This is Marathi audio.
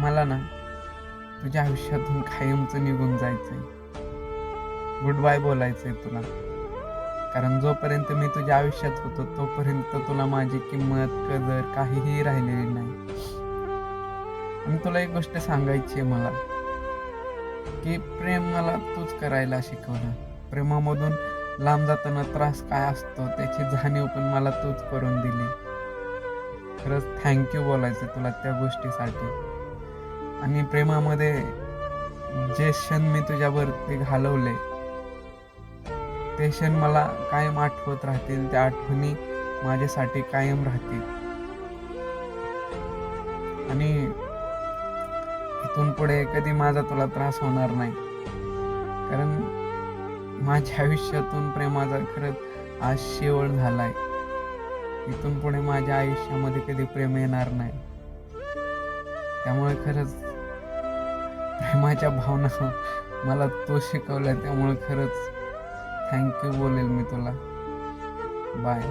मला ना तुझ्या आयुष्यातून कायमचं निघून जायचंय. गुड बाय बोलायचंय तुला. कारण जोपर्यंत मी तुझ्या आयुष्यात होतो तोपर्यंत तुला माझी किंमत कदर काहीही राहिलेली नाही. आणि तुला एक गोष्ट सांगायची आहे मला, की प्रेम मला तूच करायला शिकवलं. प्रेमामधून लांब जाताना त्रास काय असतो त्याची जाणीव पण मला तूच करून दिली. खरंच थँक्यू बोलायचं तुला त्या गोष्टीसाठी. आणि प्रेमामध्ये जे क्षण मी तुझ्यावरती घालवले ते क्षण मला कायम आठवत राहतील. त्या आठवणी माझ्यासाठी कायम राहतील. आणि इथून पुढे कधी माझा तुला त्रास होणार नाही. कारण माझ्या आयुष्यातून प्रेमाचा खरंच आज शेवट झालाय. इथून पुढे माझ्या आयुष्यामध्ये कधी प्रेम येणार नाही. त्यामुळे खरंच प्रेमाच्या भावना मला तो शिकवल्या. त्यामुळे खरंच थँक्यू बोलेल मी तुला. बाय.